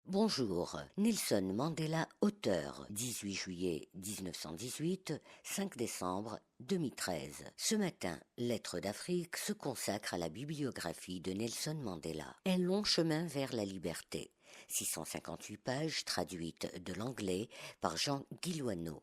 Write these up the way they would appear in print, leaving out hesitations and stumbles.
Bonjour, Nelson Mandela, auteur, 18 juillet 1918, 5 décembre 2013. Ce matin, Lettres d'Afrique se consacre à la bibliographie de Nelson Mandela. Un long chemin vers la liberté. 658 pages traduites de l'anglais par Jean Guillouanneau.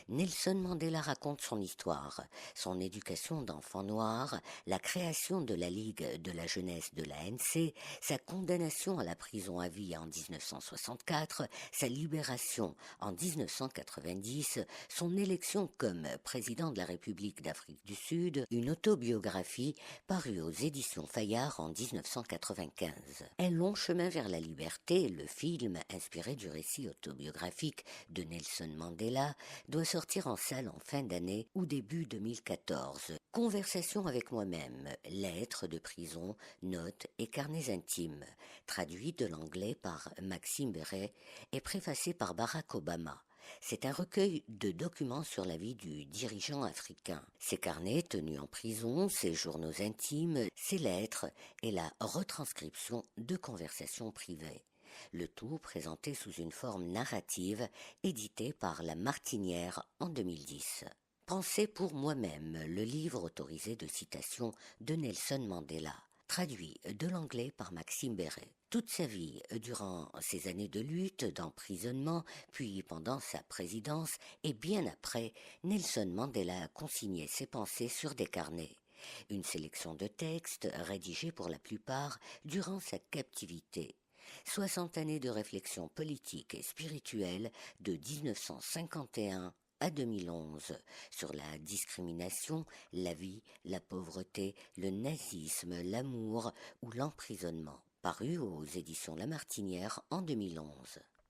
Nelson Mandela raconte son histoire, son éducation d'enfant noir, la création de la Ligue de la jeunesse de l'ANC, sa condamnation à la prison à vie en 1964, sa libération en 1990, son élection comme président de la République d'Afrique du Sud, une autobiographie parue aux éditions Fayard en 1995. Un long chemin vers la liberté, le film inspiré du récit autobiographique de Nelson Mandela, doit sortir en salle en fin d'année ou début 2014. Conversation avec moi-même, lettres de prison, notes et carnets intimes, traduit de l'anglais par Maxime Beret et préfacé par Barack Obama. C'est un recueil de documents sur la vie du dirigeant africain. Ses carnets tenus en prison, ses journaux intimes, ses lettres et la retranscription de conversations privées. Le tout présenté sous une forme narrative édité par La Martinière en 2010. Pensez pour moi-même, le livre autorisé de citation de Nelson Mandela, traduit de l'anglais par Maxime Beret. Toute sa vie, durant ses années de lutte, d'emprisonnement, puis pendant sa présidence et bien après, Nelson Mandela a consigné ses pensées sur des carnets. Une sélection de textes, rédigés pour la plupart durant sa captivité. 60 années de réflexion politique et spirituelle de 1951 à 2011 sur la discrimination, la vie, la pauvreté, le nazisme, l'amour ou l'emprisonnement, paru aux éditions La Martinière en 2011.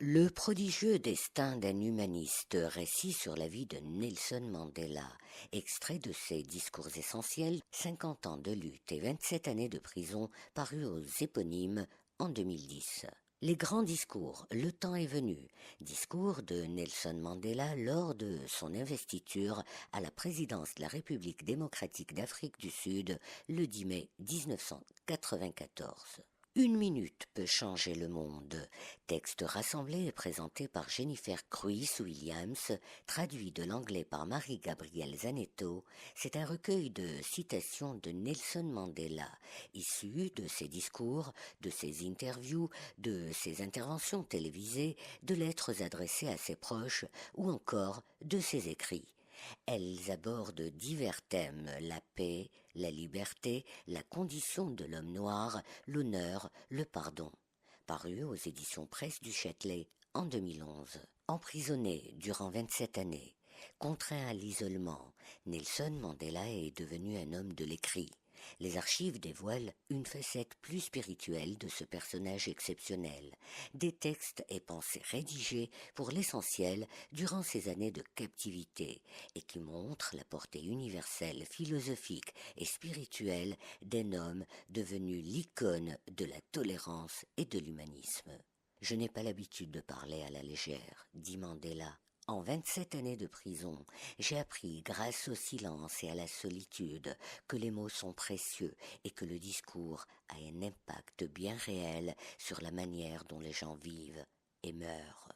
Le prodigieux destin d'un humaniste, récit sur la vie de Nelson Mandela, extrait de ses discours essentiels, 50 ans de lutte et 27 années de prison, paru aux éponymes en 2010. Les grands discours, le temps est venu. Discours de Nelson Mandela lors de son investiture à la présidence de la République démocratique d'Afrique du Sud le 10 mai 1994. Une minute peut changer le monde. Texte rassemblé et présenté par Jennifer Kruis-Williams, traduit de l'anglais par Marie-Gabrielle Zanetto, c'est un recueil de citations de Nelson Mandela, issu de ses discours, de ses interviews, de ses interventions télévisées, de lettres adressées à ses proches ou encore de ses écrits. Elles abordent divers thèmes, la paix, la liberté, la condition de l'homme noir, l'honneur, le pardon. Paru aux éditions Presse du Châtelet en 2011. Emprisonné durant 27 années, contraint à l'isolement, Nelson Mandela est devenu un homme de l'écrit. Les archives dévoilent une facette plus spirituelle de ce personnage exceptionnel, des textes et pensées rédigés pour l'essentiel durant ces années de captivité et qui montrent la portée universelle, philosophique et spirituelle d'un homme devenu l'icône de la tolérance et de l'humanisme. Je n'ai pas l'habitude de parler à la légère, dit Mandela. En 27 années de prison, j'ai appris, grâce au silence et à la solitude, que les mots sont précieux et que le discours a un impact bien réel sur la manière dont les gens vivent et meurent.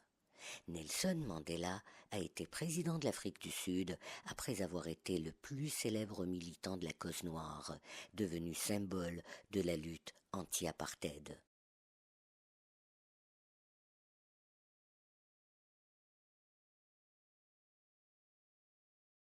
Nelson Mandela a été président de l'Afrique du Sud après avoir été le plus célèbre militant de la cause noire, devenu symbole de la lutte anti-apartheid.